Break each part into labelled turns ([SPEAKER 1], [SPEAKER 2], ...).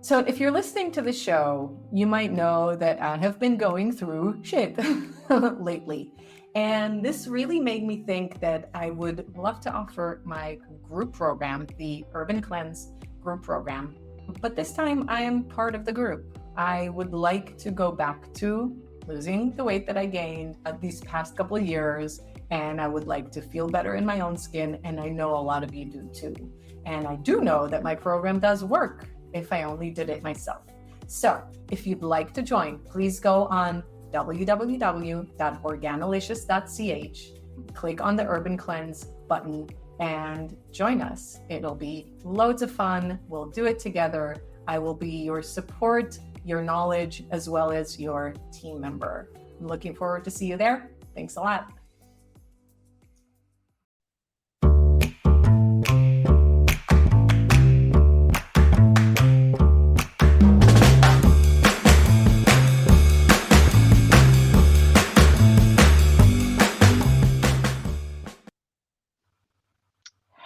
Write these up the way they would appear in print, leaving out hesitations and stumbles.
[SPEAKER 1] So if you're listening to the show, you might know that I have been going through shit lately. And this really made me think that I would love to offer my group program, the Urban Cleanse group program. But this time I am part of the group. I would like to go back to losing the weight that I gained these past couple of years. And I would like to feel better in my own skin. And I know a lot of you do too. And I do know that my program does work if I only did it myself. So if you'd like to join, please go on www.organolicious.ch, click on the Urban Cleanse button and join us. It'll be loads of fun. We'll do it together. I will be your support, your knowledge, as well as your team member. I'm looking forward to see you there. Thanks a lot.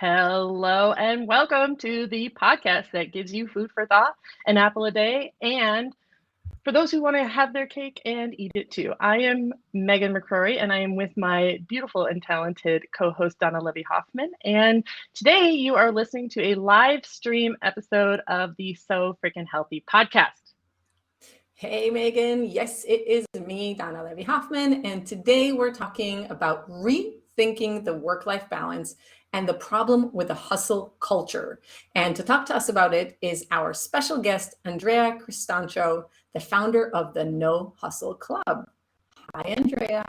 [SPEAKER 2] Hello and welcome to the podcast that gives you food for thought, an apple a day, and for those who want to have their cake and eat it too. I am Megan McCrory and I am with my beautiful and talented co-host Donna Levy-Hoffman. And today you are listening to a live stream episode of the So Freaking Healthy podcast.
[SPEAKER 1] Hey Megan, yes, it is me, Donna Levy-Hoffman, and today we're talking about rethinking the work-life balance and the problem with the hustle culture. And to talk to us about it is our special guest, Andrea Cristancho, the founder of the No Hustle Club. Hi, Andrea.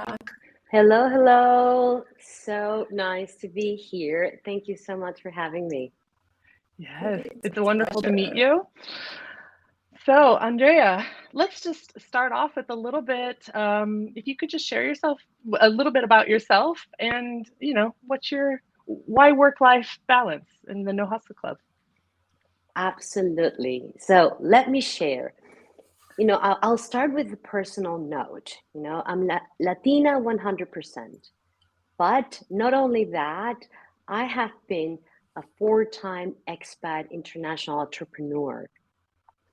[SPEAKER 3] Hello. So nice to be here. Thank you so much for having me.
[SPEAKER 2] Yes, it's wonderful to meet you. So, Andrea, let's just start off with a little bit. If you could just share a little bit about yourself and, why work-life balance in the No Hustle Club?
[SPEAKER 3] Absolutely. So let me share. I'll start with a personal note. I'm Latina 100%. But not only that, I have been a 4-time expat international entrepreneur.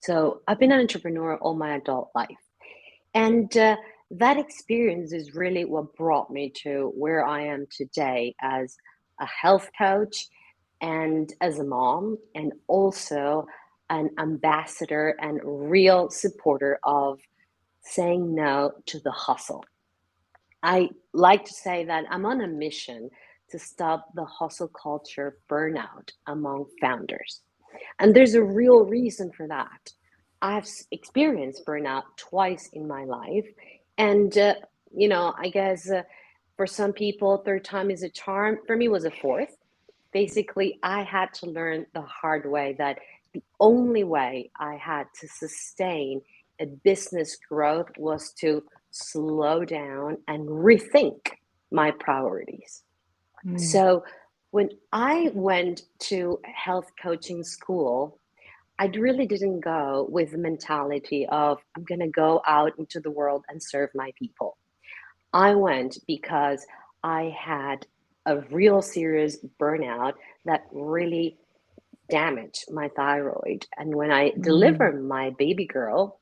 [SPEAKER 3] So I've been an entrepreneur all my adult life. And that experience is really what brought me to where I am today as a health coach and as a mom, and also an ambassador and real supporter of saying no to the hustle. I like to say that I'm on a mission to stop the hustle culture burnout among founders. And there's a real reason for that. I've experienced burnout twice in my life. And, I guess for some people, third time is a charm. For me, it was a fourth. Basically, I had to learn the hard way that the only way I had to sustain a business growth was to slow down and rethink my priorities. So when I went to health coaching school, I really didn't go with the mentality of I'm going to go out into the world and serve my people. I went because I had a real serious burnout that really damaged my thyroid. And when I delivered my baby girl,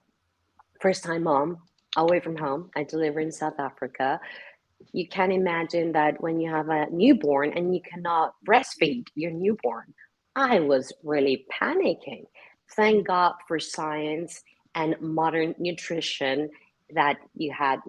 [SPEAKER 3] first time mom, away from home, I delivered in South Africa. You can imagine that when you have a newborn and you cannot breastfeed your newborn, I was really panicking. Thank God for science and modern nutrition that you had,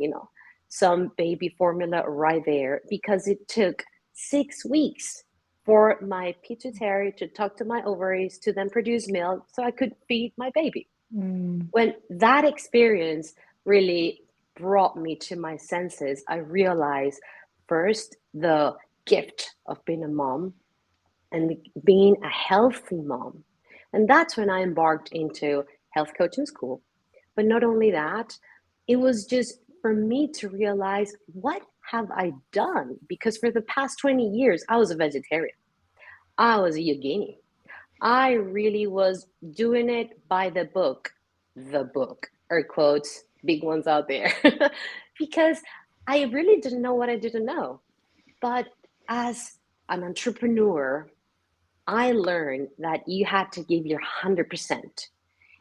[SPEAKER 3] some baby formula right there, because it took 6 weeks for my pituitary to talk to my ovaries to then produce milk so I could feed my baby. When that experience really brought me to my senses, I realized first the gift of being a mom and being a healthy mom. And that's when I embarked into health coaching school. But not only that, it was just for me to realize, what have I done? Because for the past 20 years, I was a vegetarian. I was a yogini. I really was doing it by the book, air quotes, big ones out there, because I really didn't know what I didn't know. But as an entrepreneur, I learned that you had to give your 100%.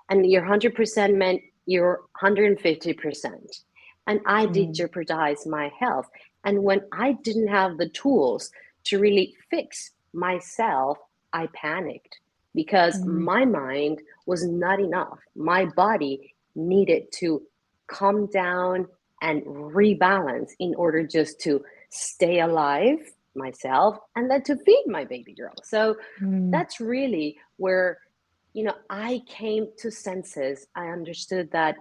[SPEAKER 3] And your 100% meant your 150%. And I did jeopardize my health. And when I didn't have the tools to really fix myself, I panicked because my mind was not enough. My body needed to calm down and rebalance in order just to stay alive myself and then to feed my baby girl. So that's really where, I came to senses. I understood that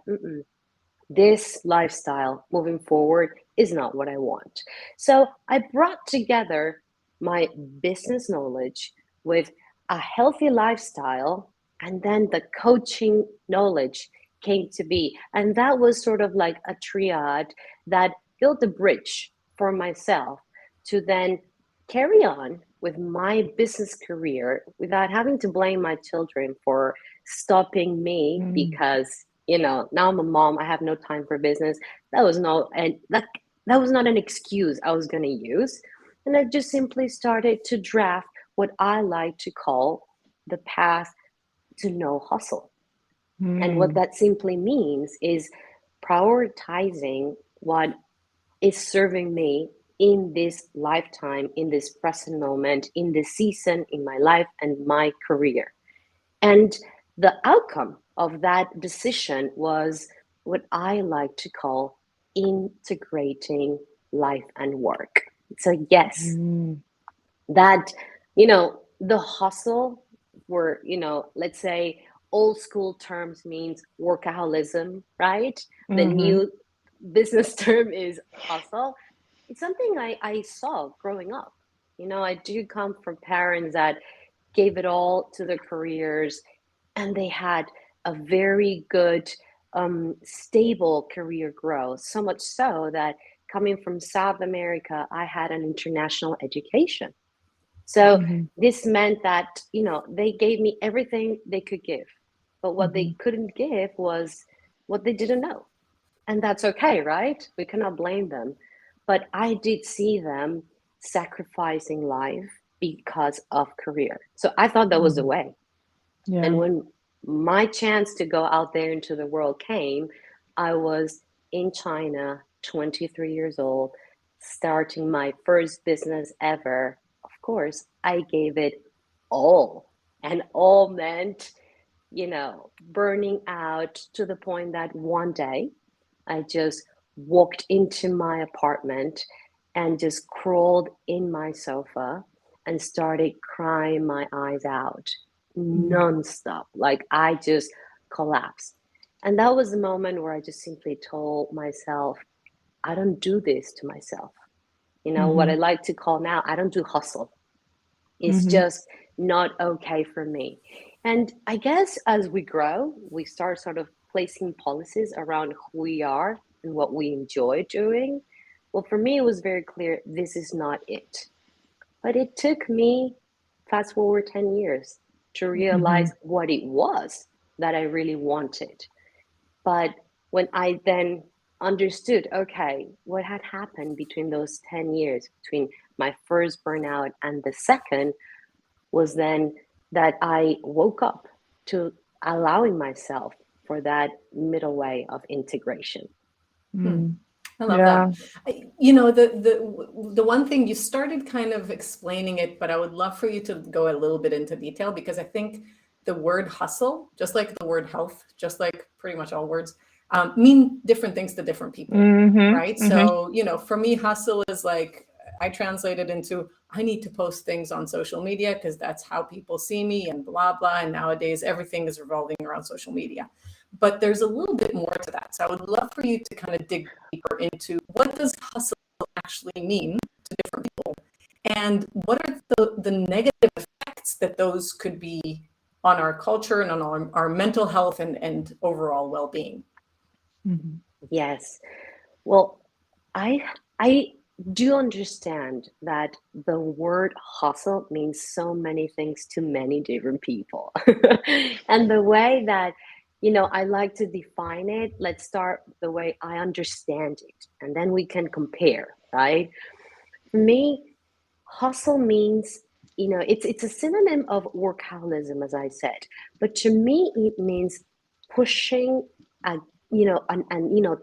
[SPEAKER 3] this lifestyle moving forward is not what I want. So I brought together my business knowledge with a healthy lifestyle, and then the coaching knowledge came to be. And that was sort of like a triad that built a bridge for myself to then carry on with my business career without having to blame my children for stopping me because now I'm a mom, I have no time for business. That was not an excuse I was going to use. And I just simply started to draft what I like to call the path to no hustle. And what that simply means is prioritizing what is serving me in this lifetime, in this present moment, in this season, in my life and my career. And the outcome of that decision was what I like to call integrating life and work. So yes, that, the hustle were, let's say old school terms means workaholism, right? The new business term is hustle. It's something I saw growing up. I do come from parents that gave it all to their careers, and they had a very good, stable career growth. So much so that coming from South America, I had an international education. So this meant that, they gave me everything they could give. But what they couldn't give was what they didn't know. And that's okay, right? We cannot blame them. But I did see them sacrificing life because of career. So I thought that was the way.
[SPEAKER 2] Yeah.
[SPEAKER 3] And when my chance to go out there into the world came, I was in China, 23 years old, starting my first business ever. Of course, I gave it all. And all meant, burning out to the point that one day I just walked into my apartment and just crawled in my sofa and started crying my eyes out nonstop. Like I just collapsed. And that was the moment where I just simply told myself, I don't do this to myself. What I like to call now, I don't do hustle. It's just not okay for me. And I guess as we grow, we start sort of placing policies around who we are and what we enjoy doing. Well, for me, it was very clear this is not it. But it took me, fast forward 10 years, to realize what it was that I really wanted. But when I then understood, okay, what had happened between those 10 years, between my first burnout and the second, was then that I woke up to allowing myself for that middle way of integration.
[SPEAKER 1] I love that. The one thing you started kind of explaining it, but I would love for you to go a little bit into detail, because I think the word hustle, just like the word health, just like pretty much all words, mean different things to different people, right? So, for me, hustle is like, I translate it into, I need to post things on social media because that's how people see me and blah, blah. And nowadays everything is revolving around social media. But there's a little bit more to that. So I would love for you to kind of dig deeper into what does hustle actually mean to different people? And what are the negative effects that those could be on our culture and on our mental health and overall well-being?
[SPEAKER 3] Yes. Well, I do understand that the word hustle means so many things to many different people. And the way that, I like to define it, let's start the way I understand it, and then we can compare, right? For me, hustle means, it's a synonym of workaholism, as I said, but to me, it means pushing and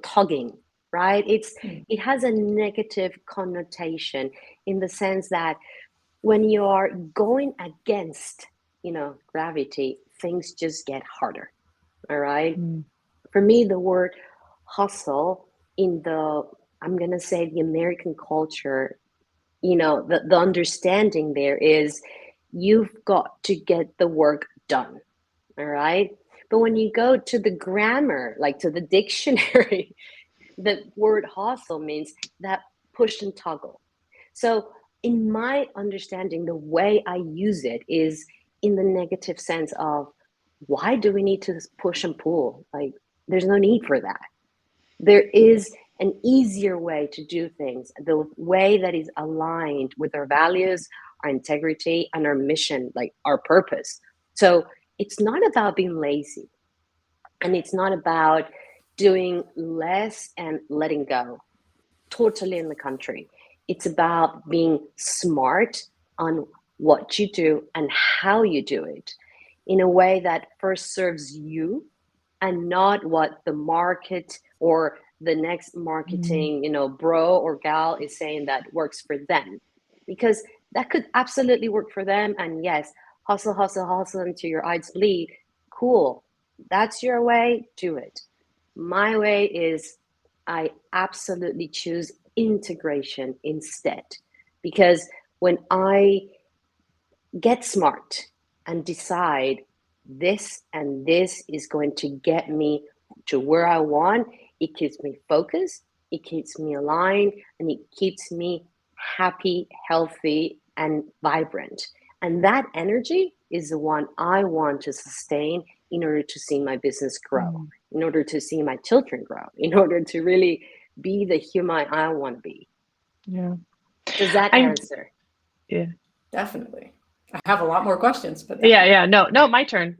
[SPEAKER 3] tugging, right? It has a negative connotation in the sense that when you are going against, gravity, things just get harder. All right. For me, the word hustle in I'm going to say the American culture, the understanding there is you've got to get the work done. All right. But when you go to the grammar, like to the dictionary, the word hustle means that push and toggle. So in my understanding, the way I use it is in the negative sense of, why do we need to push and pull? Like, there's no need for that. There is an easier way to do things, the way that is aligned with our values, our integrity, and our mission, like our purpose. So it's not about being lazy, and it's not about doing less and letting go. Totally in the country. It's about being smart on what you do and how you do it in a way that first serves you and not what the market or the next marketing, bro or gal is saying that works for them. Because that could absolutely work for them. And yes, hustle, hustle, hustle until your eyes bleed. Cool. That's your way, do it. My way is I absolutely choose integration instead. Because when I get smart and decide this and this is going to get me to where I want, it keeps me focused, it keeps me aligned, and it keeps me happy, healthy, and vibrant. And that energy is the one I want to sustain in order to see my business grow, in order to see my children grow, in order to really be the human I want to be.
[SPEAKER 2] Yeah.
[SPEAKER 3] Does that answer?
[SPEAKER 2] Yeah.
[SPEAKER 1] Definitely. I have a lot more questions, but
[SPEAKER 2] yeah. No, my turn.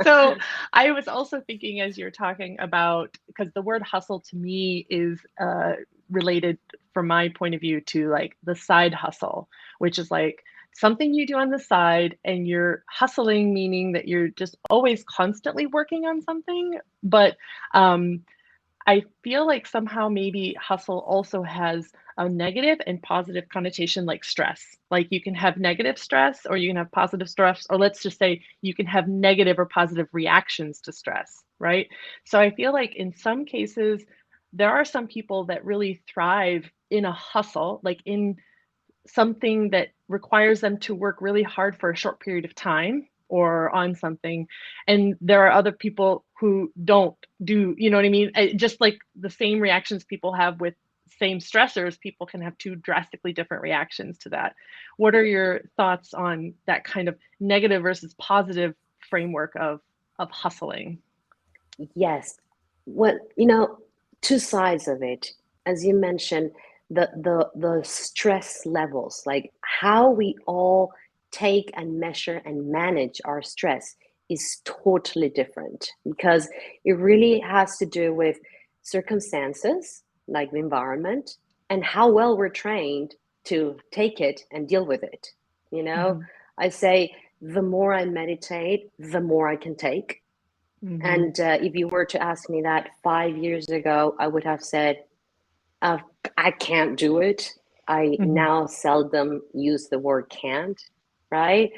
[SPEAKER 2] So I was also thinking as you're talking about, because the word hustle to me is related from my point of view to like the side hustle, which is like something you do on the side, and you're hustling, meaning that you're just always constantly working on something. But I feel like somehow maybe hustle also has a negative and positive connotation, like stress. Like you can have negative stress or you can have positive stress, or let's just say you can have negative or positive reactions to stress, right? So I feel like in some cases, there are some people that really thrive in a hustle, like in something that requires them to work really hard for a short period of time or on something. And there are other people who don't do, you know what I mean? Just like the same reactions people have with same stressors, people can have two drastically different reactions to that. What are your thoughts on that kind of negative versus positive framework of hustling?
[SPEAKER 3] Yes. Well, two sides of it. As you mentioned, the stress levels, like how we all take and measure and manage our stress is totally different, because it really has to do with circumstances, like the environment, and how well we're trained to take it and deal with it. I say the more I meditate, the more I can take. And if you were to ask me that 5 years ago, I would have said, I can't do it. I now seldom use the word can't, right?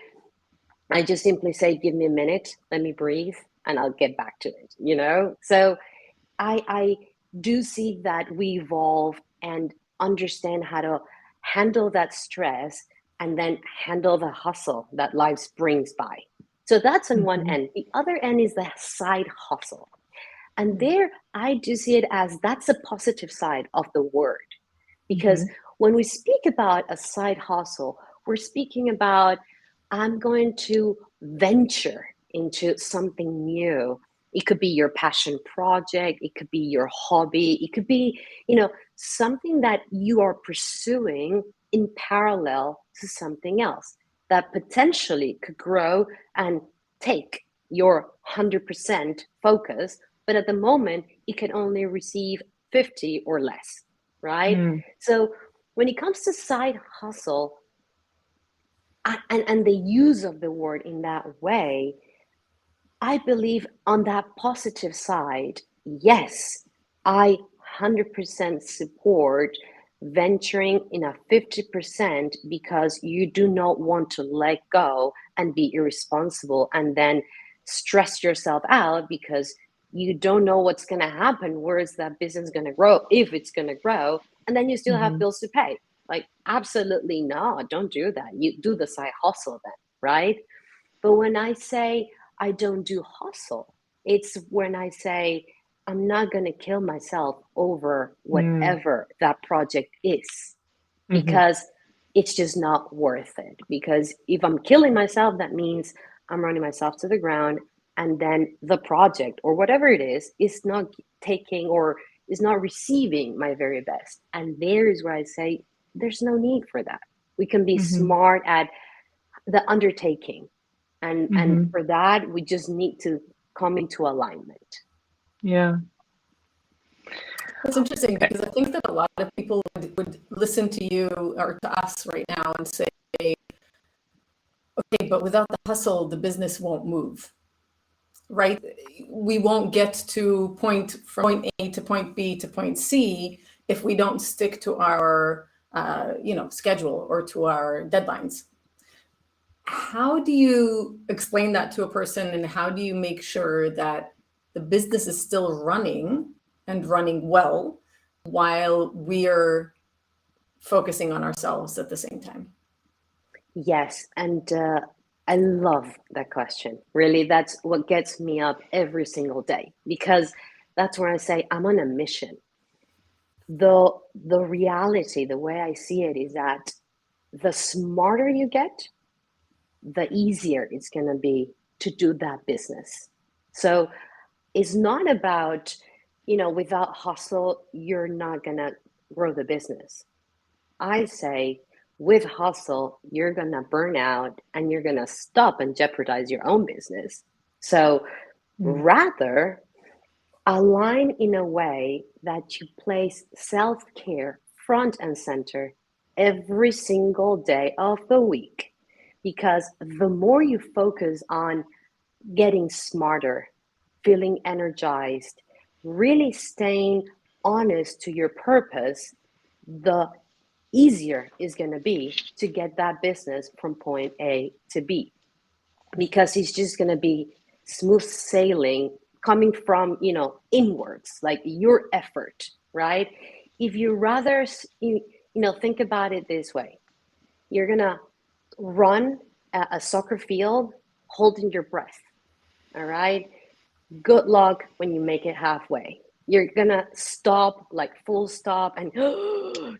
[SPEAKER 3] I just simply say, give me a minute, let me breathe, and I'll get back to it, So I do see that we evolve and understand how to handle that stress and then handle the hustle that life brings by. So that's on one end. The other end is the side hustle. And there I do see it as that's a positive side of the word. Because when we speak about a side hustle, we're speaking about, I'm going to venture into something new. It could be your passion project. It could be your hobby. It could be, something that you are pursuing in parallel to something else that potentially could grow and take your 100% focus. But at the moment, it can only receive 50 or less, right? So when it comes to side hustle, and the use of the word in that way, I believe on that positive side, yes, I 100% support venturing in a 50% because you do not want to let go and be irresponsible and then stress yourself out because you don't know what's going to happen. Where is that business going to grow, if it's going to grow, and then you still have bills to pay. Like, absolutely not. Don't do that. You do the side hustle then, right? But when I say I don't do hustle, it's when I say I'm not going to kill myself over whatever that project is, because it's just not worth it. Because if I'm killing myself, that means I'm running myself to the ground, and then the project or whatever it is not taking or is not receiving my very best. And there is where I say there's no need for that. We can be smart at the undertaking. And for that, we just need to come into alignment.
[SPEAKER 2] Yeah.
[SPEAKER 1] It's interesting because I think that a lot of people would listen to you or to us right now and say, okay, but without the hustle, the business won't move, right? We won't get to point A to point B to point C if we don't stick to our, schedule or to our deadlines. How do you explain that to a person, and how do you make sure that the business is still running and running well while we're focusing on ourselves at the same time?
[SPEAKER 3] Yes, and I love that question. Really, that's what gets me up every single day, because that's where I say I'm on a mission. The reality, the way I see it, is that the smarter you get, the easier it's going to be to do that business. So it's not about, without hustle, you're not going to grow the business. I say with hustle, you're going to burn out and you're going to stop and jeopardize your own business. So rather align in a way that you place self-care front and center every single day of the week. Because the more you focus on getting smarter, feeling energized, really staying honest to your purpose, the easier it's going to be to get that business from point A to B, because it's just going to be smooth sailing coming from, inwards, like your effort, right? If you rather, think about it this way, you're going to run a soccer field holding your breath, all right? Good luck when you make it halfway. You're gonna stop, like full stop, and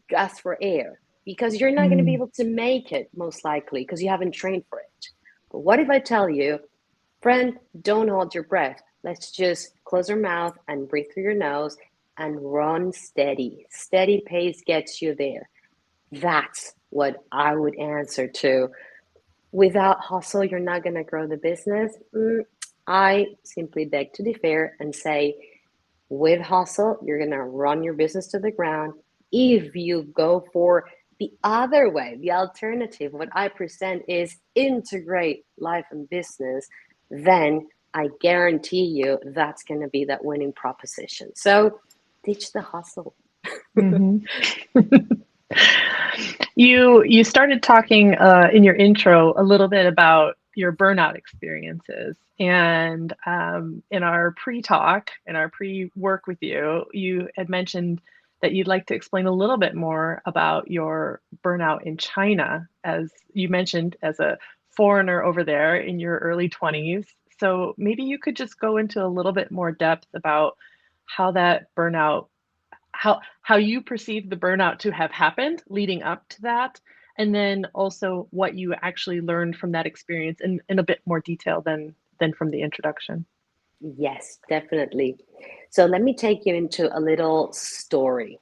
[SPEAKER 3] gasp for air, because you're not gonna be able to make it, most likely, because you haven't trained for it. But what if I tell you, friend, don't hold your breath. Let's just close our mouth and breathe through your nose and run steady. Steady pace gets you there. That's what I would answer to. Without hustle, you're not gonna grow the business. I simply beg to differ and say, with hustle, you're going to run your business to the ground. If you go for the other way, the alternative, what I present is integrate life and business, then I guarantee you that's going to be that winning proposition. So ditch the hustle.
[SPEAKER 2] You started talking in your intro a little bit about your burnout experiences, and in our pre-talk, in our pre-work with you, you had mentioned that you'd like to explain a little bit more about your burnout in China, as you mentioned, as a foreigner over there in your early 20s. So maybe you could just go into a little bit more depth about how that burnout, how you perceive the burnout to have happened leading up to that, and then also what you actually learned from that experience in a bit more detail than from the introduction.
[SPEAKER 3] Yes, definitely. So let me take you into a little story.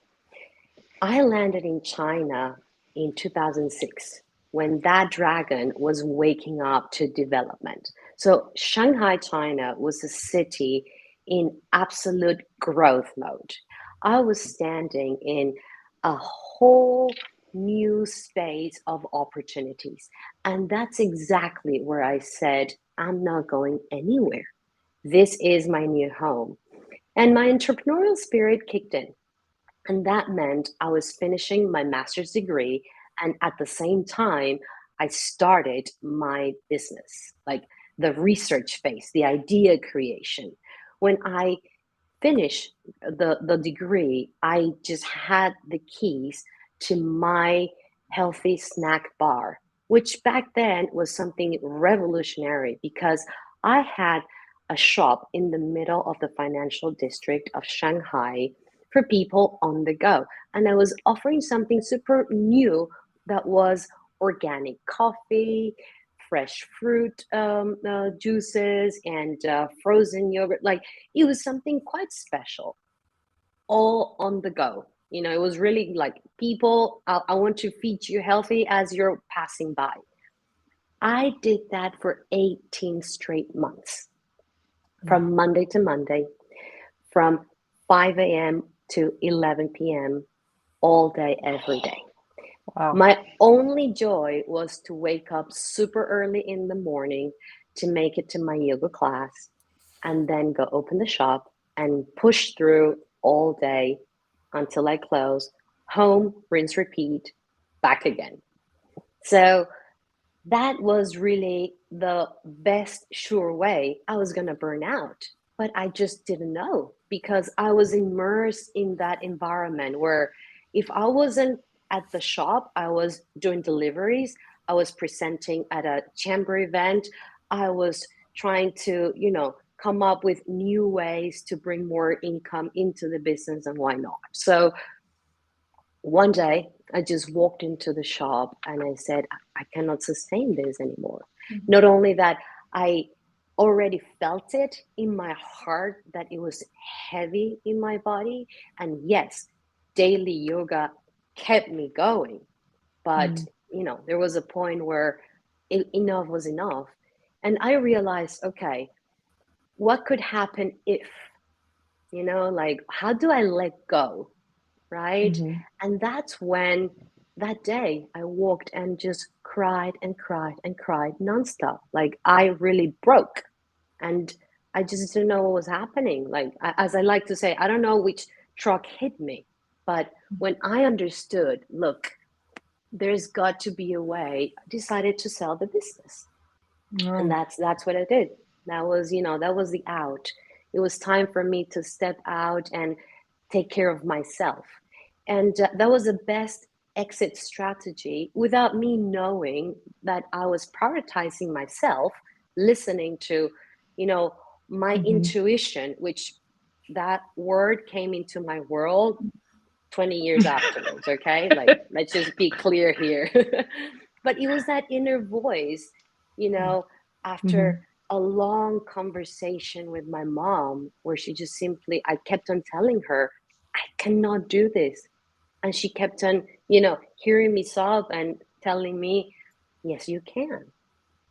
[SPEAKER 3] I landed in China in 2006 when that dragon was waking up to development. So Shanghai, China was a city in absolute growth mode. I was standing in a whole new space of opportunities. And that's exactly where I said, I'm not going anywhere. This is my new home. And my entrepreneurial spirit kicked in. And that meant I was finishing my master's degree. And at the same time, I started my business, like the research phase, the idea creation. When I finished the degree, I just had the keys to my healthy snack bar, which back then was something revolutionary because I had a shop in the middle of the financial district of Shanghai for people on the go. And I was offering something super new that was organic coffee, fresh fruit juices, and frozen yogurt. Like it was something quite special, all on the go. It was really like, people, I want to feed you healthy as you're passing by. I did that for 18 straight months, from Monday to Monday, from 5 a.m. to 11 p.m., all day, every day.
[SPEAKER 2] Wow.
[SPEAKER 3] My only joy was to wake up super early in the morning to make it to my yoga class and then go open the shop and push through all day until I close, home, rinse, repeat, back again. So that was really the best sure way. I was going to burn out, but I just didn't know because I was immersed in that environment where if I wasn't at the shop, I was doing deliveries, I was presenting at a chamber event, I was trying to, come up with new ways to bring more income into the business, and why not? So one day I just walked into the shop and I said, I cannot sustain this anymore. Mm-hmm. Not only that, I already felt it in my heart that it was heavy in my body. And yes, daily yoga kept me going. But, there was a point where enough was enough. And I realized, okay, what could happen if, like, how do I let go? Right? Mm-hmm. And that's when that day I walked and just cried and cried and cried nonstop. Like I really broke and I just didn't know what was happening. Like, as I like to say, I don't know which truck hit me, but when I understood, look, there's got to be a way, I decided to sell the business. And that's what I did. That was, that was the out. It was time for me to step out and take care of myself. And that was the best exit strategy without me knowing that I was prioritizing myself, listening to, my intuition, which that word came into my world 20 years afterwards. Okay. Like, let's just be clear here. But it was that inner voice, after a long conversation with my mom, where she just simply, I kept on telling her, I cannot do this. And she kept on, hearing me sob and telling me, yes, you can.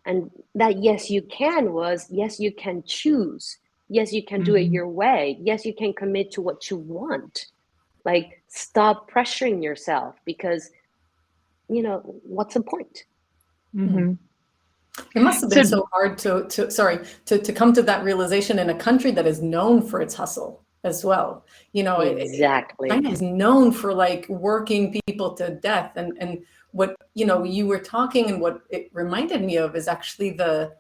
[SPEAKER 3] And that yes, you can was, yes, you can choose. Yes, you can do it your way. Yes, you can commit to what you want. Like, stop pressuring yourself because, what's the point?
[SPEAKER 2] Mm-hmm.
[SPEAKER 1] It must have been so hard to come to that realization in a country that is known for its hustle as well.
[SPEAKER 3] Exactly.
[SPEAKER 1] China is known for like working people to death. And what, you were talking and what it reminded me of is actually the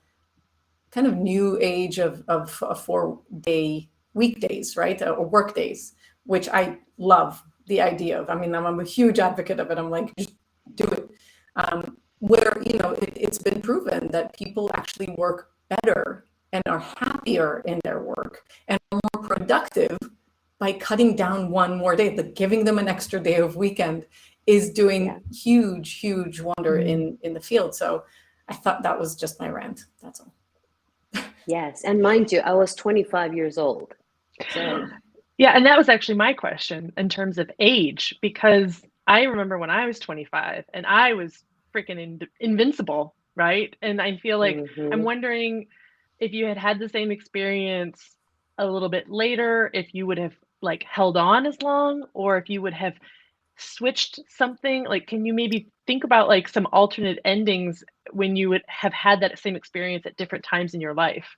[SPEAKER 1] kind of new age of 4-day weekdays, right? Or work days, which I love the idea of. I mean, I'm a huge advocate of it. I'm like, just do it. Where, it's been proven that people actually work better and are happier in their work and are more productive by cutting down one more day. Like giving them an extra day of weekend is doing huge, huge wonder in the field. So I thought that was just my rant. That's all.
[SPEAKER 3] Yes. And mind you, I was 25 years old. So
[SPEAKER 2] yeah, and that was actually my question in terms of age, because I remember when I was 25 and I was freaking invincible, right? And I feel like I'm wondering if you had the same experience a little bit later, if you would have like held on as long, or if you would have switched something. Like, can you maybe think about like some alternate endings when you would have had that same experience at different times in your life?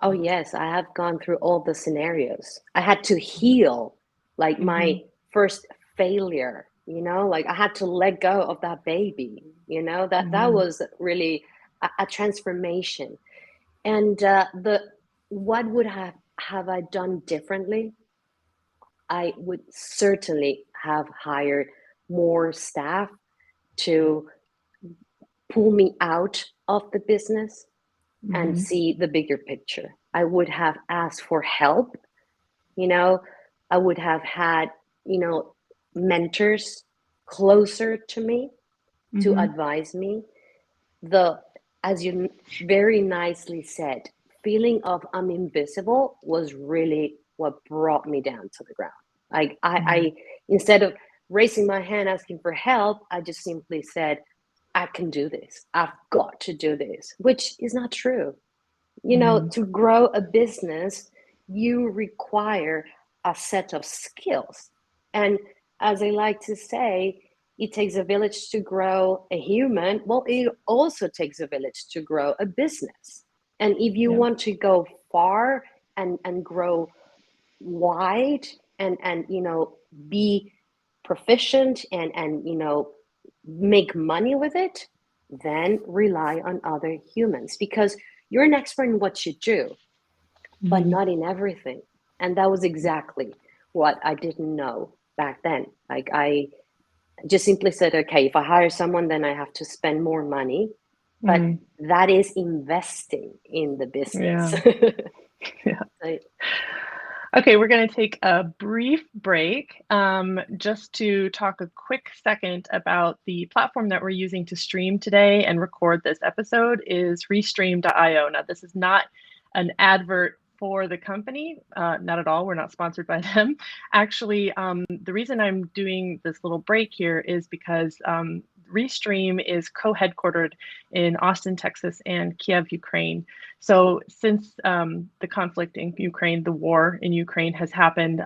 [SPEAKER 3] Oh, yes, I have gone through all the scenarios. I had to heal like my first failure, like I had to let go of that baby, that was really a transformation. And the what would have I done differently? I would certainly have hired more staff to pull me out of the business and see the bigger picture. I would have asked for help, you know, I would have had, mentors closer to me to advise me. The, as you very nicely said, feeling of I'm invisible was really what brought me down to the ground. I instead of raising my hand asking for help, I just simply said, I can do this. I've got to do this, which is not true. To grow a business, you require a set of skills. And as I like to say, it takes a village to grow a human. Well, it also takes a village to grow a business. And if you want to go far and grow wide and be proficient and make money with it, then rely on other humans, because you're an expert in what you do, but not in everything. And that was exactly what I didn't know back then. Like, I just simply said, okay, if I hire someone, then I have to spend more money. But that is investing in the business.
[SPEAKER 2] Yeah.
[SPEAKER 3] So,
[SPEAKER 2] Okay, we're going to take a brief break just to talk a quick second about the platform that we're using to stream today and record this episode is restream.io. Now, this is not an advert for the company, not at all. We're not sponsored by them. Actually, the reason I'm doing this little break here is because Restream is co-headquartered in Austin, Texas, and Kiev, Ukraine. So since the conflict in Ukraine, the war in Ukraine has happened,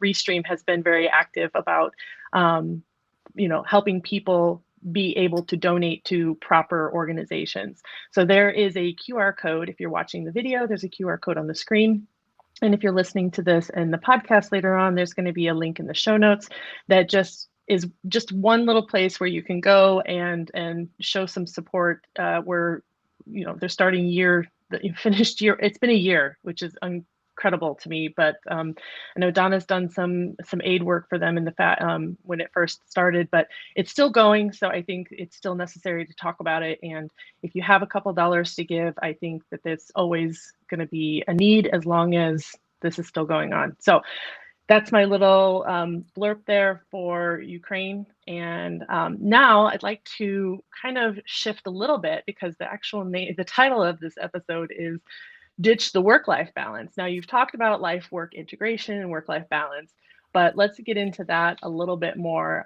[SPEAKER 2] Restream has been very active about, helping people be able to donate to proper organizations. So there is a QR code. If you're watching the video, there's a QR code on the screen. And if you're listening to this in the podcast later on, there's going to be a link in the show notes that is just one little place where you can go and show some support. Where they're starting finished year. It's been a year, which is incredible to me. But I know Donna's done some aid work for them in the when it first started, but it's still going. So I think it's still necessary to talk about it. And if you have a couple dollars to give, I think that there's always going to be a need as long as this is still going on. So that's my little blurb there for Ukraine. And now I'd like to kind of shift a little bit, because the title of this episode is Ditch the Work-Life Balance. Now, you've talked about life-work integration and work-life balance, but let's get into that a little bit more.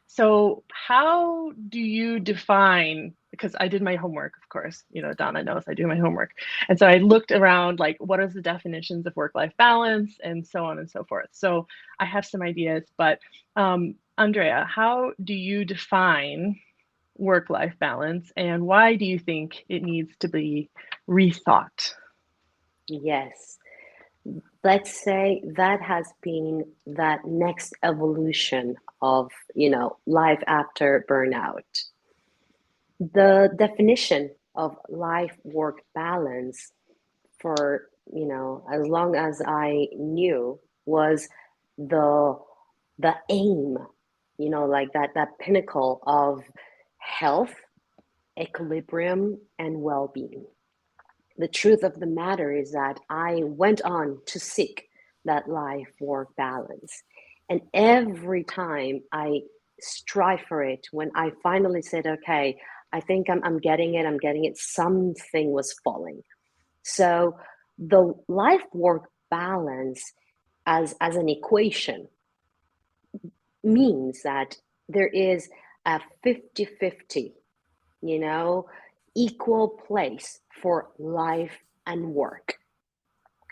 [SPEAKER 2] So how do you define, because I did my homework, of course, Donna knows I do my homework. And so I looked around, like, what are the definitions of work-life balance and so on and so forth. So I have some ideas, but Andrea, how do you define work-life balance, and why do you think it needs to be rethought?
[SPEAKER 3] yes, let's say that has been that next evolution of life after burnout. The definition of life work balance, for as long as I knew, was the aim, like that pinnacle of health, equilibrium, and well-being. The truth of the matter is that I went on to seek that life-work balance. And every time I strive for it, when I finally said, okay, I think I'm getting it, something was falling. So the life-work balance as an equation means that there is a 50-50, equal place for life and work.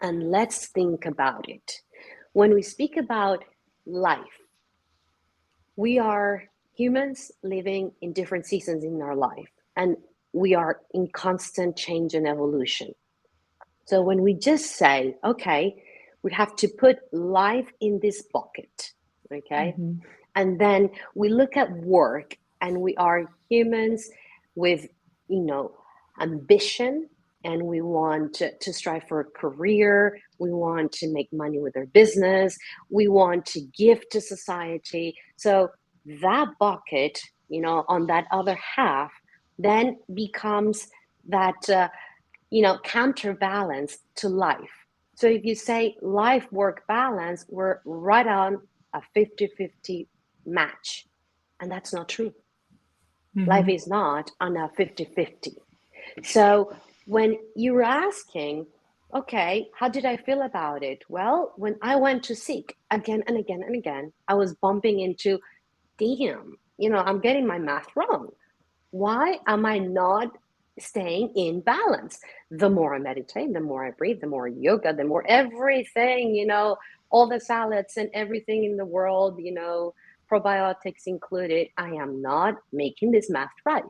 [SPEAKER 3] And let's think about it. When we speak about life, we are humans living in different seasons in our life, and we are in constant change and evolution. So when we just say, okay, we have to put life in this bucket, okay? And then we look at work, and we are humans with, ambition, and we want to strive for a career. We want to make money with our business. We want to give to society. So that bucket, on that other half, then becomes that, counterbalance to life. So if you say life-work balance, we're right on a 50-50 match. And that's not true. Life is not on a 50-50. So when you're asking, okay, how did I feel about it? Well, when I went to seek again and again and again, I was bumping into, damn, I'm getting my math wrong. Why am I not staying in balance? The more I meditate, the more I breathe, the more yoga, the more everything, all the salads and everything in the world, probiotics included, I am not making this math right.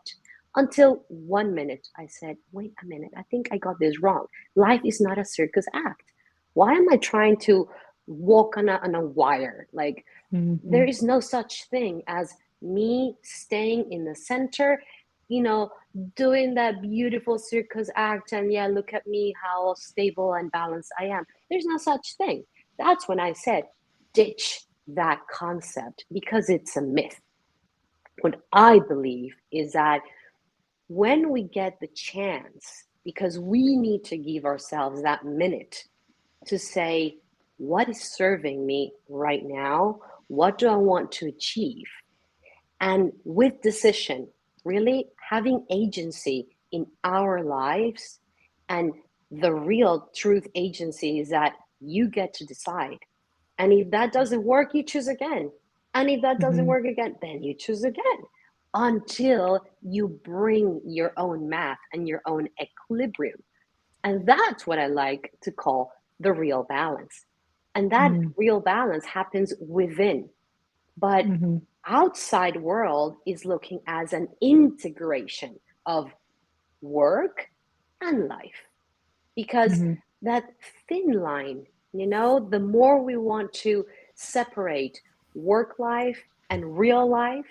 [SPEAKER 3] Until 1 minute, I said, wait a minute, I think I got this wrong. Life is not a circus act. Why am I trying to walk on a wire? Like, there is no such thing as me staying in the center, doing that beautiful circus act, and yeah, look at me, how stable and balanced I am. There's no such thing. That's when I said, ditch that concept, because it's a myth. What I believe is that when we get the chance, because we need to give ourselves that minute to say, what is serving me right now? What do I want to achieve? And with decision, really having agency in our lives, and the real truth agency is that you get to decide. And if that doesn't work, you choose again. And if that doesn't work again, then you choose again, until you bring your own math and your own equilibrium. And that's what I like to call the real balance. And that real balance happens within. But outside world is looking as an integration of work and life. Because that thin line, the more we want to separate work life and real life,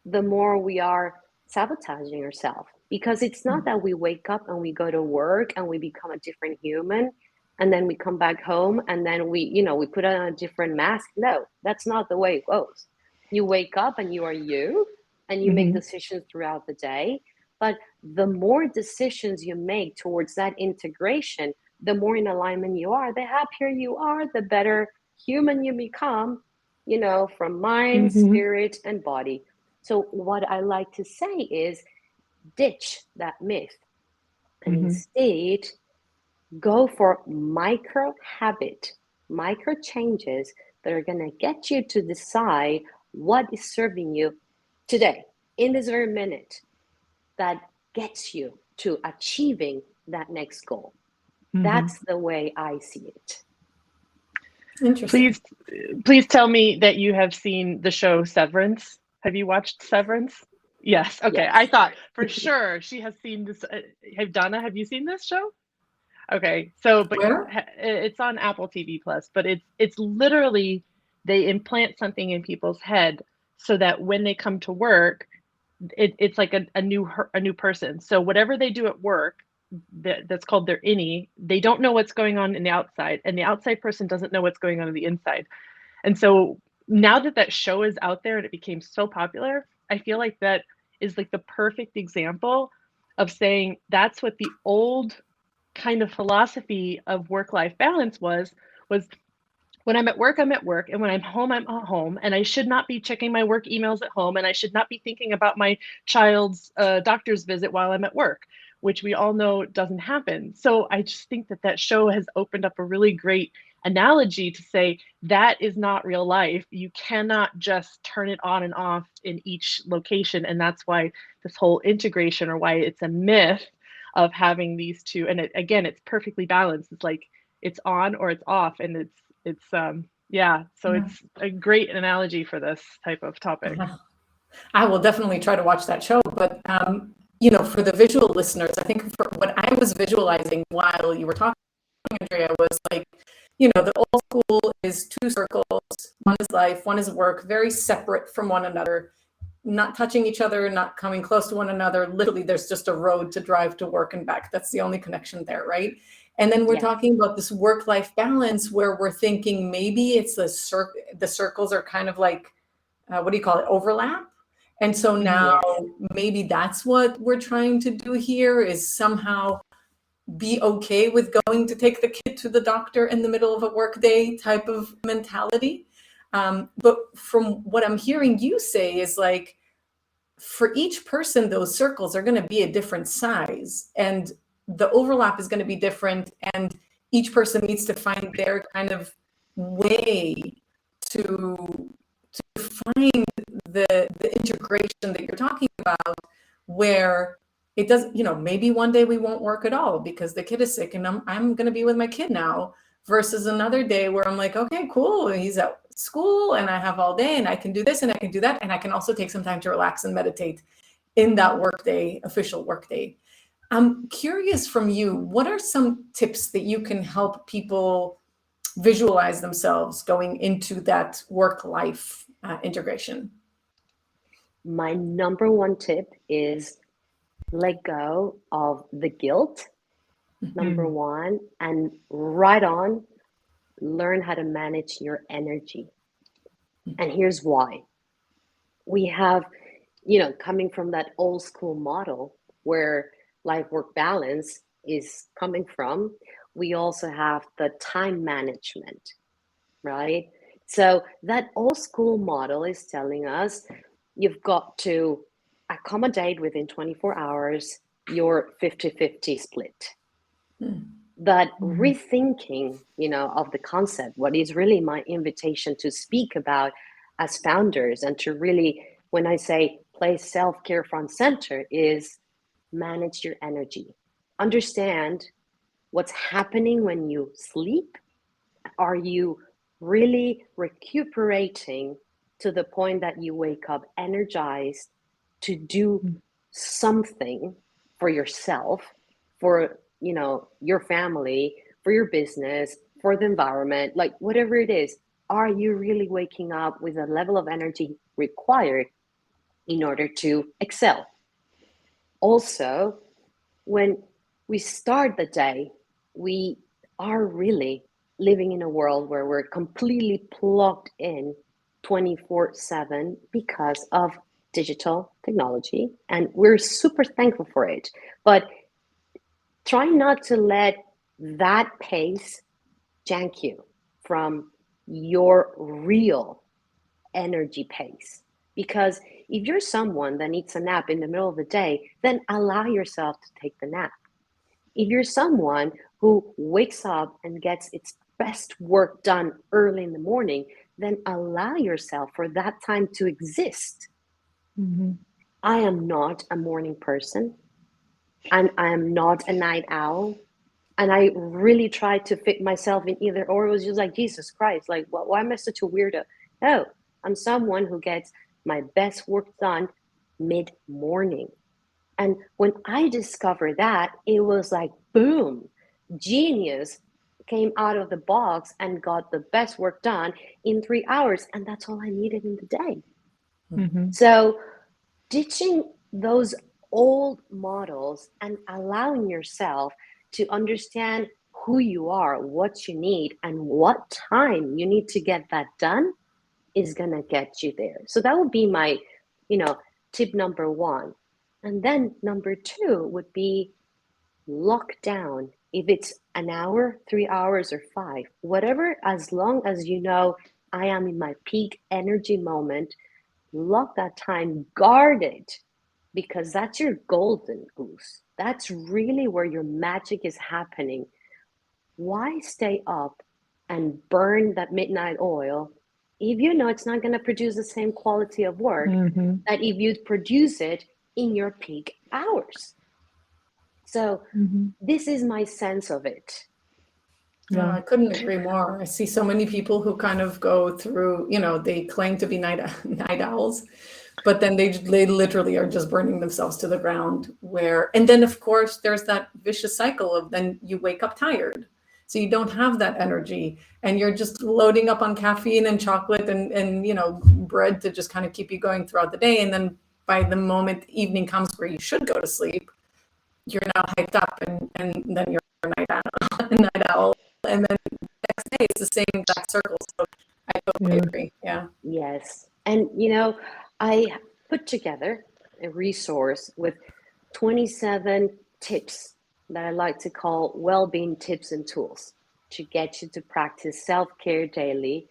[SPEAKER 3] the more we are sabotaging ourselves. Because it's not that we wake up and we go to work and we become a different human, and then we come back home and then we put on a different mask. No, that's not the way it goes. You wake up and you are you, and you make decisions throughout the day. But the more decisions you make towards that integration, the more in alignment you are, the happier you are, the better human you become, from mind, spirit, and body. So what I like to say is, ditch that myth, and instead go for micro habit, micro changes that are going to get you to decide what is serving you today, in this very minute, that gets you to achieving that next goal. That's the way I see it.
[SPEAKER 1] Interesting.
[SPEAKER 2] Please tell me that you have seen the show Severance. Have you watched Severance? Yes. Okay. Yes. I thought for sure she has seen this. Donna, have you seen this show? Okay. So, but it's on Apple TV Plus, but it's literally, they implant something in people's head so that when they come to work, it's like a new person. So whatever they do at work, that's called their innie, they don't know what's going on in the outside, and the outside person doesn't know what's going on in the inside. And so now that show is out there and it became so popular, I feel like that is like the perfect example of saying that's what the old kind of philosophy of work-life balance was when I'm at work, I'm at work, and when I'm home, I'm at home, and I should not be checking my work emails at home, and I should not be thinking about my child's doctor's visit while I'm at work, which we all know doesn't happen. So I just think that show has opened up a really great analogy to say that is not real life. You cannot just turn it on and off in each location, and that's why this whole integration, or why it's a myth of having these two, and it's perfectly balanced. It's like it's on or it's off, and it's it's a great analogy for this type of topic.
[SPEAKER 1] I will definitely try to watch that show, but for the visual listeners, I think for what I was visualizing while you were talking Andrea, was like, the old school is two circles. One is life, one is work, very separate from one another, not touching each other, not coming close to one another. Literally, there's just a road to drive to work and back. That's the only connection there, right? And then we're talking about this work-life balance where we're thinking maybe it's the circles are kind of like, what do you call it, overlap? And so now maybe that's what we're trying to do here, is somehow be okay with going to take the kid to the doctor in the middle of a workday type of mentality. But from what I'm hearing you say is like, for each person, those circles are going to be a different size and the overlap is going to be different. And each person needs to find their kind of way to find the integration that you're talking about, where it doesn't, maybe one day we won't work at all because the kid is sick and I'm going to be with my kid now, versus another day where I'm like, okay, cool, he's at school and I have all day and I can do this and I can do that. And I can also take some time to relax and meditate in that workday, official workday. I'm curious from you, what are some tips that you can help people visualize themselves going into that work-life integration?
[SPEAKER 3] My number one tip is let go of the guilt, number one, and right on, learn how to manage your energy. And here's why. We have, coming from that old school model where life-work balance is coming from, we also have the time management, right? So that old school model is telling us you've got to accommodate within 24 hours your 50-50 split. That rethinking, of the concept, what is really my invitation to speak about as founders and to really, when I say place self-care front center, is manage your energy. Understand what's happening when you sleep. Are you really recuperating to the point that you wake up energized to do something for yourself, for your family, for your business, for the environment, like whatever it is? Are you really waking up with a level of energy required in order to excel? Also, when we start the day, we are really living in a world where we're completely plugged in 24/7 because of digital technology, and we're super thankful for it. But try not to let that pace jank you from your real energy pace. Because if you're someone that needs a nap in the middle of the day, then allow yourself to take the nap. If you're someone who wakes up and gets its best work done early in the morning, then allow yourself for that time to exist. I am not a morning person, and I am not a night owl. And I really tried to fit myself in either, or it was just like, Jesus Christ, like, why am I such a weirdo? No, I'm someone who gets my best work done mid-morning. And when I discovered that, it was like, boom, genius came out of the box and got the best work done in 3 hours. And that's all I needed in the day. So ditching those old models and allowing yourself to understand who you are, what you need, and what time you need to get that done is going to get you there. So that would be my, tip number one. And then number two would be lock down. If it's an hour, 3 hours, or 5, whatever, as long as I am in my peak energy moment, lock that time, guard it, because that's your golden goose. That's really where your magic is happening. Why stay up and burn that midnight oil if it's not going to produce the same quality of work that if you produce it in your peak hours? So this is my sense of it.
[SPEAKER 1] No, I couldn't agree more. I see so many people who kind of go through, they claim to be night owls, but then they literally are just burning themselves to the ground. And then of course there's that vicious cycle of then you wake up tired. So you don't have that energy, and you're just loading up on caffeine and chocolate and bread to just kind of keep you going throughout the day. And then by the moment evening comes where you should go to sleep, you're now hyped up, and then you're a night owl, and then next day it's the same exact circle. So I totally agree. Yeah.
[SPEAKER 3] Yes. And, I put together a resource with 27 tips that I like to call well-being tips and tools to get you to practice self-care daily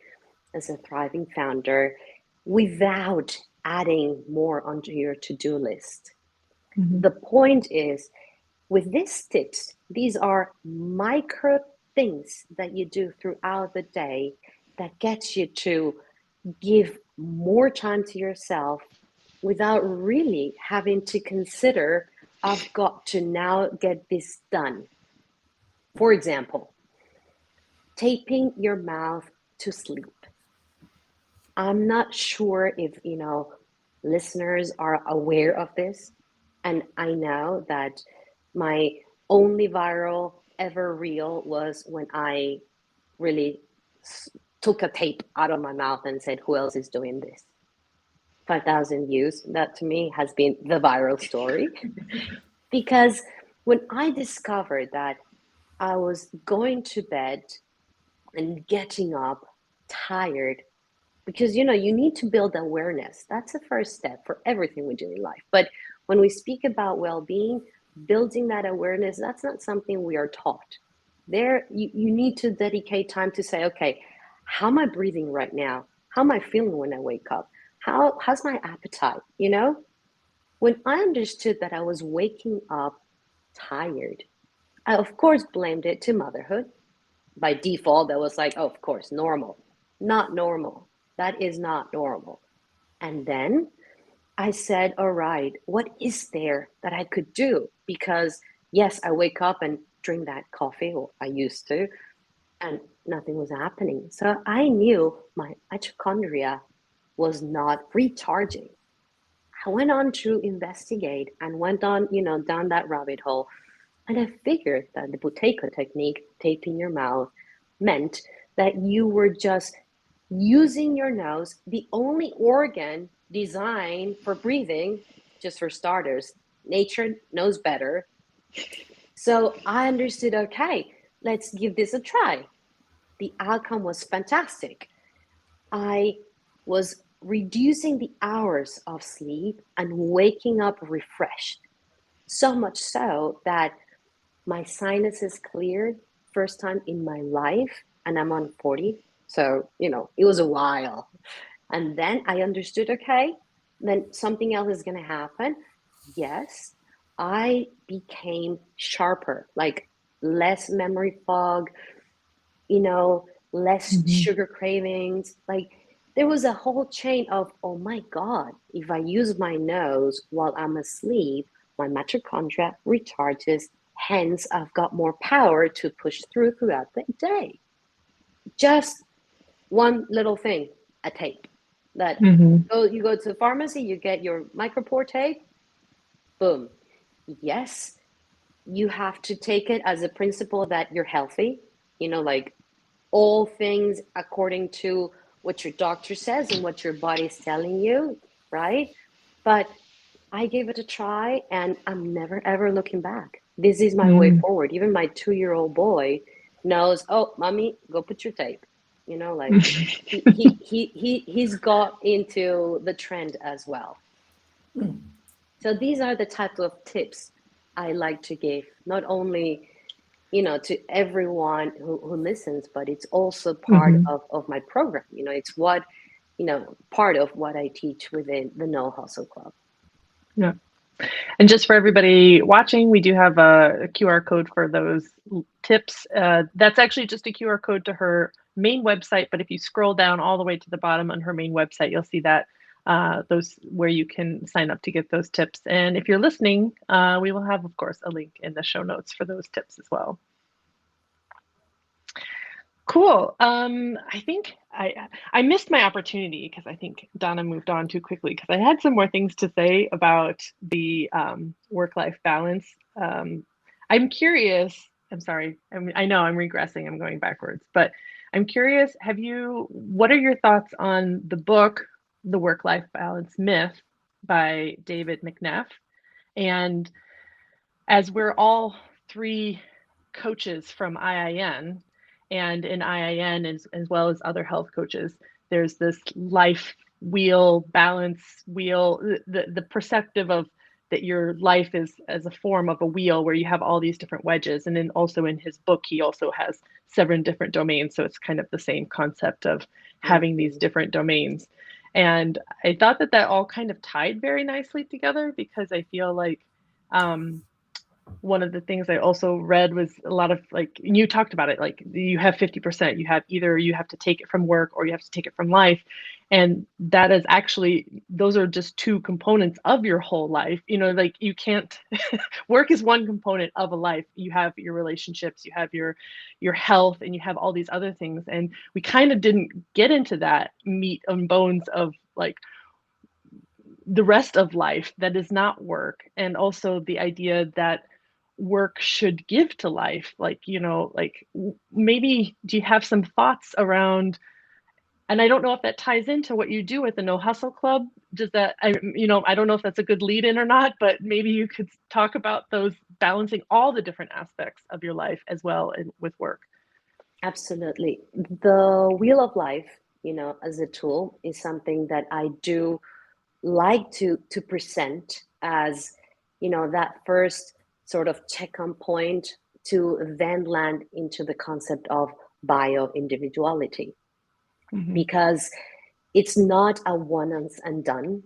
[SPEAKER 3] as a thriving founder without adding more onto your to-do list. The point is, with these tips, these are micro things that you do throughout the day that gets you to give more time to yourself without really having to consider, I've got to now get this done. For example, taping your mouth to sleep. I'm not sure if, listeners are aware of this. And I know that my only viral ever reel was when I really took a tape out of my mouth and said, who else is doing this? 5,000 views. That to me has been the viral story. Because when I discovered that I was going to bed and getting up tired, because you need to build awareness. That's the first step for everything we do in life. But when we speak about well-being, building that awareness, that's not something we are taught. There, you need to dedicate time to say, okay, how am I breathing right now? How am I feeling when I wake up? How's my appetite? When I understood that I was waking up tired, I of course blamed it to motherhood. By default, that was like, oh, of course, normal. Not normal. That is not normal. And then I said, all right, what is there that I could do? Because yes, I wake up and drink that coffee, or I used to, and nothing was happening. So I knew my mitochondria was not recharging. I went on to investigate and went on, down that rabbit hole. And I figured that the Buteyko technique, taping your mouth, meant that you were just using your nose, the only organ designed for breathing, just for starters. Nature knows better. So I understood, okay, let's give this a try. The outcome was fantastic. I was reducing the hours of sleep and waking up refreshed. So much so that my sinuses cleared first time in my life, and I'm on 40. So, it was a while. And then I understood, okay, then something else is going to happen. Yes, I became sharper, like less memory fog, less sugar cravings. Like there was a whole chain of, oh my God, if I use my nose while I'm asleep, my mitochondria recharges. Hence, I've got more power to push throughout the day. Just one little thing, a tape. That you go to the pharmacy, you get your micropore tape, boom. Yes, you have to take it as a principle that you're healthy, like all things according to what your doctor says and what your body's telling you, right? But I gave it a try and I'm never ever looking back. This is my way forward. Even my 2-year-old boy knows, oh, mommy, go put your tape. Like he's got into the trend as well. So these are the type of tips I like to give, not only to everyone who listens, but it's also part of my program. It's what part of what I teach within the No Hustle Club.
[SPEAKER 2] Yeah. And just for everybody watching, we do have a QR code for those tips. That's actually just a QR code to her main website. But if you scroll down all the way to the bottom on her main website, you'll see that those where you can sign up to get those tips. And if you're listening, we will have, of course, a link in the show notes for those tips as well. Cool. I think I missed my opportunity because I think Donna moved on too quickly because I had some more things to say about the work-life balance. I'm curious, I'm sorry. I know I'm regressing. I'm going backwards, but I'm curious. What are your thoughts on the book, The Work-Life Balance Myth by David McNeff? And as we're all three coaches from IIN, and in IIN as well as other health coaches, there's this life wheel, balance wheel, the perspective of that your life is as a form of a wheel where you have all these different wedges. And then also in his book, he also has 7 different domains. So it's kind of the same concept of having these different domains. And I thought that all kind of tied very nicely together, because I feel like one of the things I also read was a lot of, like, you talked about it, like you have 50%, you have either you have to take it from work or you have to take it from life. And that is actually, those are just 2 components of your whole life. You know, like you can't, work is one component of a life. You have your relationships, you have your health, and you have all these other things. And we kind of didn't get into that meat and bones of like the rest of life that is not work. And also the idea that work should give to life. Like, you know, like maybe do you have some thoughts around, and I don't know if that ties into what you do with the No Hustle Club. Does that, I don't know if that's a good lead in or not, but maybe you could talk about those, balancing all the different aspects of your life as well with work.
[SPEAKER 3] Absolutely. The wheel of life, as a tool is something that I do like to present as, that first sort of check-on point to then land into the concept of bio-individuality. Mm-hmm. Because it's not a once and done,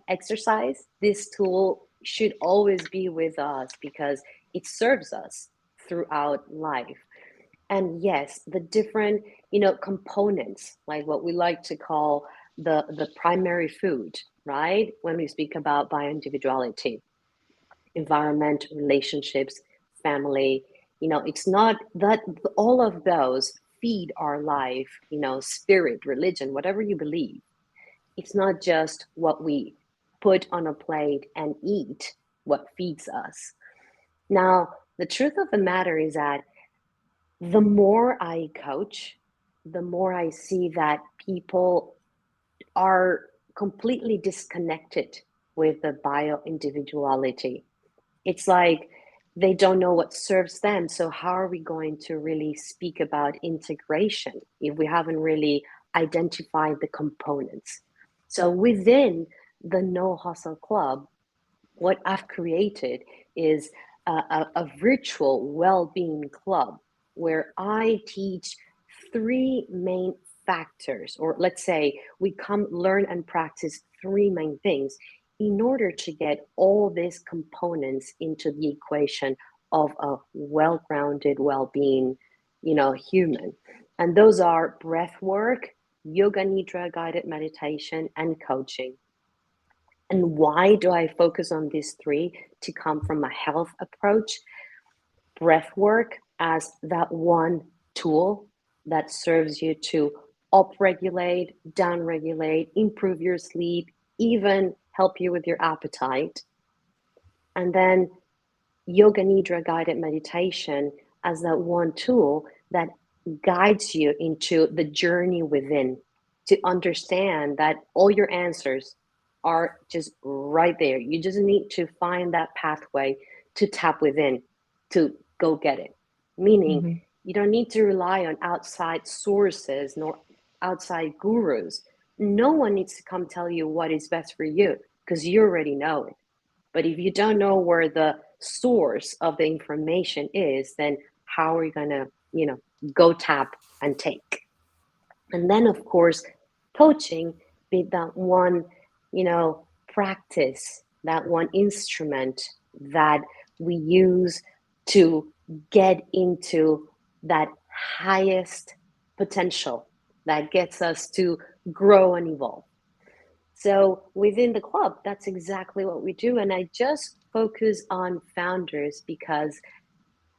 [SPEAKER 3] exercise. This tool should always be with us because it serves us throughout life. And yes, the different, components, like what we like to call the primary food, right? When we speak about bio-individuality, environment, relationships, family, it's not that all of those feed our life, spirit, religion, whatever you believe. It's not just what we put on a plate and eat what feeds us. Now, the truth of the matter is that the more I coach, the more I see that people are completely disconnected with the bio-individuality. It's like they don't know what serves them. So how are we going to really speak about integration if we haven't really identified the components? So within the No Hustle Club, what I've created is a virtual well-being club where I teach 3 main factors, or let's say we come learn and practice 3 main things in order to get all these components into the equation of a well-grounded, well-being, human. And those are breath work, yoga nidra guided meditation, and coaching. And why do I focus on these 3 to come from a health approach? Breath work as that one tool that serves you to upregulate, downregulate, improve your sleep, even help you with your appetite. And then yoga nidra guided meditation as that one tool that guides you into the journey within, to understand that all your answers are just right there. You just need to find that pathway to tap within, to go get it. Meaning, you don't need to rely on outside sources nor outside gurus. No one needs to come tell you what is best for you because you already know it. But if you don't know where the source of the information is, then how are you going to, go tap and take? And then, of course, coaching, be that one, practice, that one instrument that we use to get into that highest potential that gets us to grow and evolve. So within the club, that's exactly what we do. And I just focus on founders because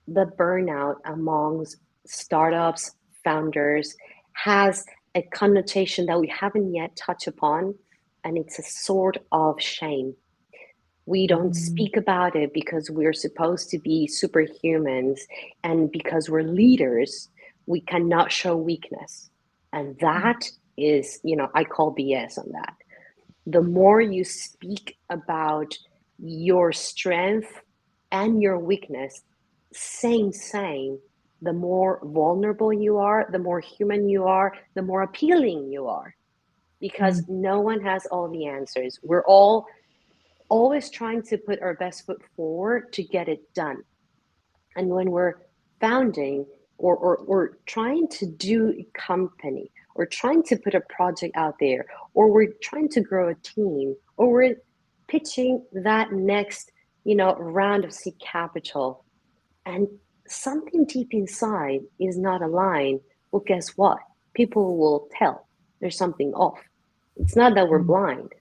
[SPEAKER 3] the burnout amongst startups, founders has a connotation that we haven't yet touched upon, and it's a sort of shame. We don't speak about it because we're supposed to be superhumans, and because we're leaders, we cannot show weakness. And that is, I call BS on that. The more you speak about your strength and your weakness, same, the more vulnerable you are, the more human you are, the more appealing you are, because no one has all the answers. We're all always trying to put our best foot forward to get it done. And when we're founding or trying to do a company, or trying to put a project out there, or we're trying to grow a team, or we're pitching that next, round of seed capital, and something deep inside is not aligned, well, guess what? People will tell there's something off. It's not that we're blind.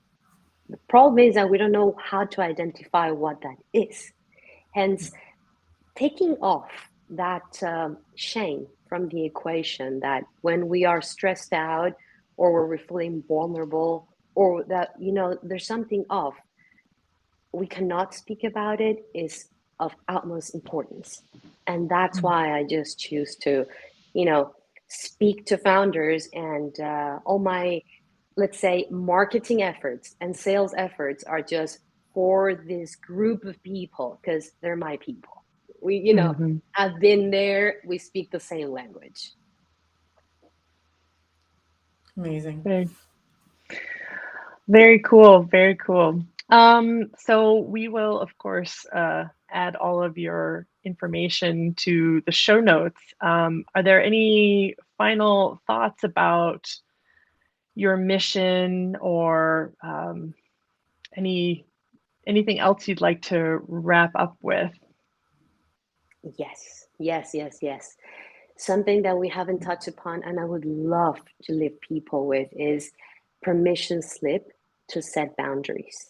[SPEAKER 3] The problem is that we don't know how to identify what that is. Hence, taking off that shame from the equation, that when we are stressed out, or we're feeling vulnerable, or that, there's something off, we cannot speak about it, is of utmost importance. And that's why I just choose to, speak to founders, and all my, let's say, marketing efforts and sales efforts are just for this group of people, because they're my people. We, I've been there. We speak the same language.
[SPEAKER 1] Amazing.
[SPEAKER 2] Very, very cool. Very cool. So we will, of course, add all of your information to the show notes. Are there any final thoughts about your mission, or anything else you'd like to wrap up with?
[SPEAKER 3] Yes. Something that we haven't touched upon, and I would love to leave people with, is permission slip to set boundaries.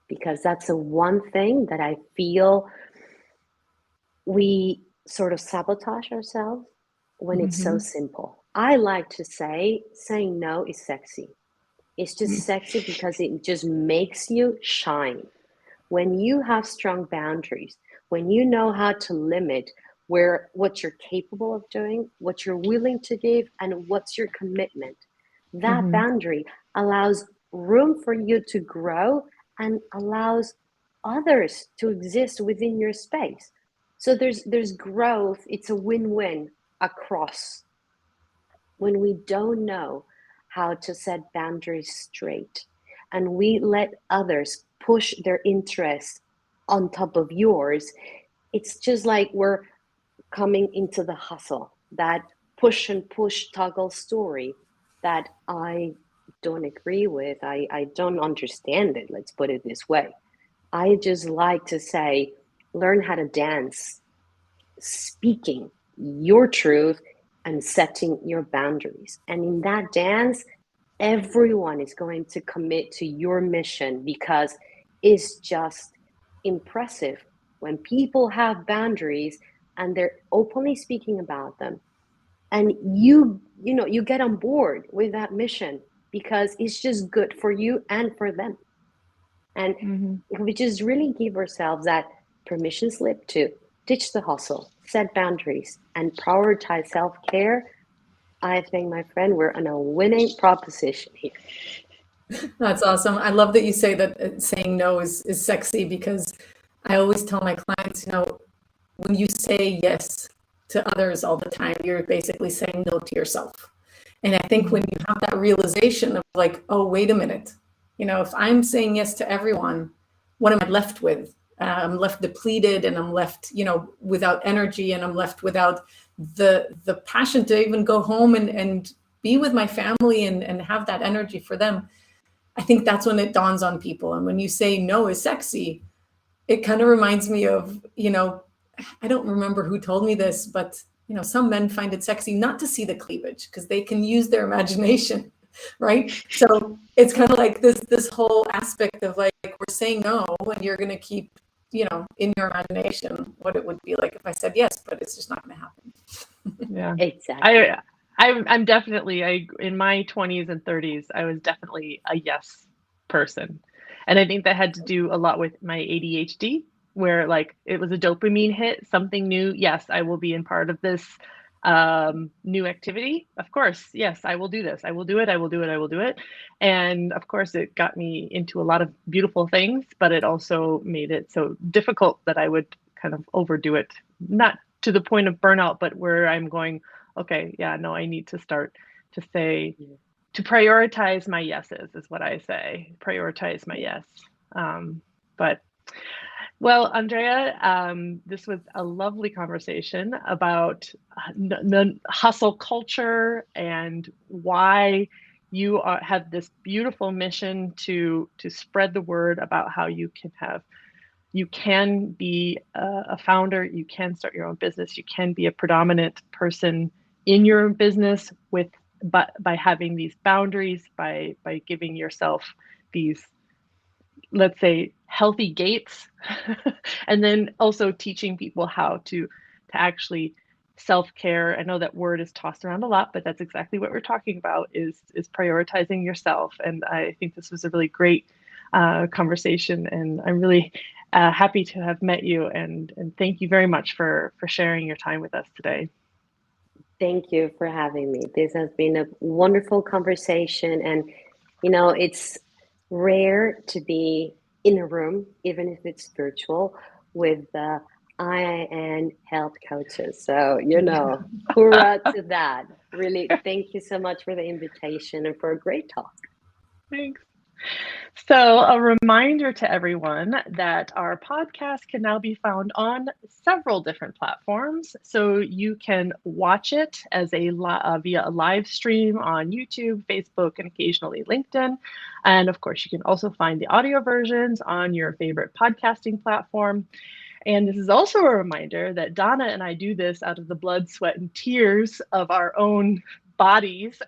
[SPEAKER 3] Because that's the one thing that I feel we sort of sabotage ourselves when it's so simple. I like to say saying no is sexy. It's just sexy because it just makes you shine. When you have strong boundaries, when you know how to limit what you're capable of doing, what you're willing to give, and what's your commitment, that boundary allows room for you to grow and allows others to exist within your space. So there's growth. It's a win-win across. When we don't know how to set boundaries straight, and we let others push their interests on top of yours, it's just like we're coming into the hustle, that push and push toggle story that I don't agree with. I don't understand it. Let's put it this way. I just like to say, learn how to dance, speaking your truth and setting your boundaries. And in that dance, everyone is going to commit to your mission, because it's just impressive when people have boundaries and they're openly speaking about them, and you get on board with that mission because it's just good for you and for them. And if we just really give ourselves that permission slip to ditch the hustle, set boundaries, and prioritize self-care, I think, my friend, we're on a winning proposition here.
[SPEAKER 1] That's awesome. I love that you say that saying no is sexy, because I always tell my clients, when you say yes to others all the time, you're basically saying no to yourself. And I think when you have that realization of like, oh, wait a minute, if I'm saying yes to everyone, what am I left with? I'm left depleted, and I'm left, without energy, and I'm left without the passion to even go home and be with my family and have that energy for them. I think that's when it dawns on people. And when you say no is sexy, it kind of reminds me of, I don't remember who told me this, but some men find it sexy not to see the cleavage because they can use their imagination, right? So it's kind of like this whole aspect of like, we're saying no, and you're going to keep, in your imagination what it would be like if I said yes, but it's just not going to happen.
[SPEAKER 2] Yeah,
[SPEAKER 3] exactly.
[SPEAKER 2] I'm definitely, in my 20s and 30s, I was definitely a yes person. And I think that had to do a lot with my ADHD, where like it was a dopamine hit, something new. Yes, I will be in part of this new activity. Of course, yes, I will do this. I will do it. I will do it. I will do it. And of course, it got me into a lot of beautiful things, but it also made it so difficult that I would kind of overdo it, not to the point of burnout, but where I'm going, okay, yeah, no, I need to start to say, to prioritize my yeses is what I say. Prioritize my yes. But well, Andrea, this was a lovely conversation about the hustle culture and why you have this beautiful mission to spread the word about how you can be a founder, you can start your own business, you can be a predominant person in your business by having these boundaries, by giving yourself these, let's say, healthy gates, and then also teaching people how to actually self-care. I know that word is tossed around a lot, but that's exactly what we're talking about, is prioritizing yourself. And I think this was a really great conversation, and I'm really happy to have met you, and thank you very much for sharing your time with us today.
[SPEAKER 3] Thank you for having me. This has been a wonderful conversation, and it's rare to be in a room, even if it's virtual, with IIN health coaches. So, hurrah to that. Really, thank you so much for the invitation and for a great talk.
[SPEAKER 2] Thanks. So a reminder to everyone that our podcast can now be found on several different platforms. So you can watch it as via a live stream on YouTube, Facebook, and occasionally LinkedIn. And of course, you can also find the audio versions on your favorite podcasting platform. And this is also a reminder that Donna and I do this out of the blood, sweat, and tears of our own bodies,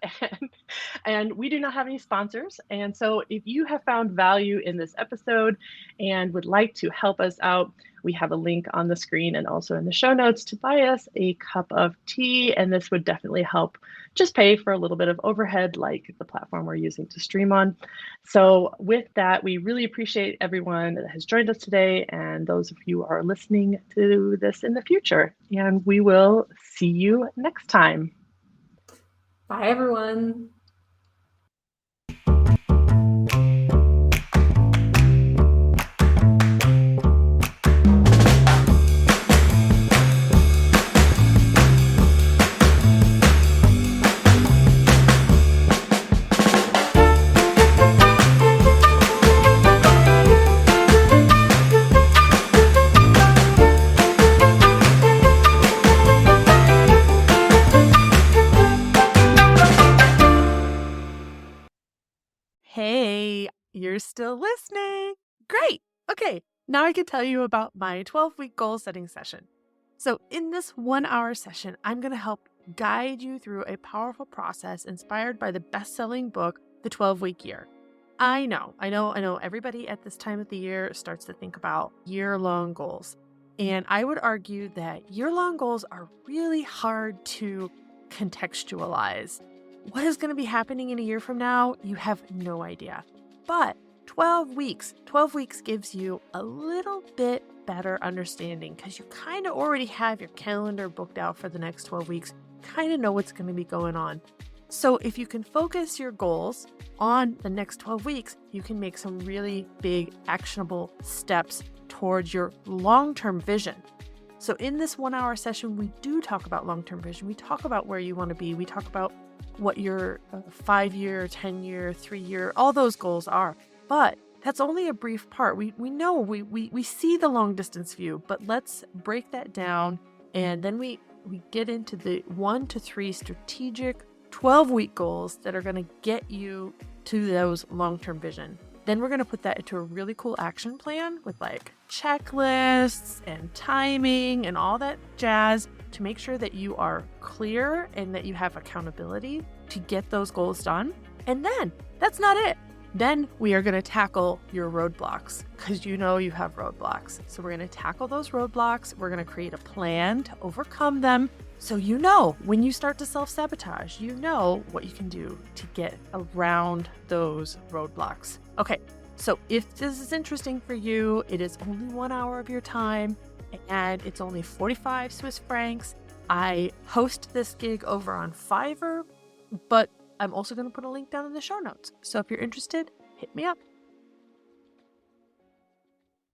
[SPEAKER 2] and we do not have any sponsors. And so if you have found value in this episode and would like to help us out, we have a link on the screen and also in the show notes to buy us a cup of tea. And this would definitely help just pay for a little bit of overhead, like the platform we're using to stream on. So with that, we really appreciate everyone that has joined us today, and those of you who are listening to this in the future. And we will see you next time.
[SPEAKER 1] Bye, everyone.
[SPEAKER 4] Hey, you're still listening. Great. Okay, now I can tell you about my 12-week goal setting session. So in this 1-hour session, I'm going to help guide you through a powerful process inspired by the best-selling book, The 12-Week Year. I know everybody at this time of the year starts to think about year-long goals. And I would argue that year-long goals are really hard to contextualize. What is going to be happening in a year from now? You have no idea. But 12 weeks gives you a little bit better understanding, because you kind of already have your calendar booked out for the next 12 weeks, kind of know what's going to be going on. So if you can focus your goals on the next 12 weeks, you can make some really big actionable steps towards your long-term vision. So in this 1-hour session, we do talk about long-term vision. We talk about where you want to be. We talk about what your 5-year, 10-year, 3-year, all those goals are. But that's only a brief part. We know we see the long distance view, but let's break that down. And then we get into the 1 to 3 strategic 12-week goals that are going to get you to those long-term vision. Then we're going to put that into a really cool action plan with like checklists and timing and all that jazz to make sure that you are clear and that you have accountability to get those goals done. And then that's not it. Then we are going to tackle your roadblocks, because you have roadblocks. So we're going to tackle those roadblocks. We're going to create a plan to overcome them. So when you start to self-sabotage, what you can do to get around those roadblocks. Okay, So if this is interesting for you, it is only 1 hour of your time and it's only 45 Swiss francs. I host this gig over on Fiverr, but I'm also going to put a link down in the show notes. So if you're interested, hit me up.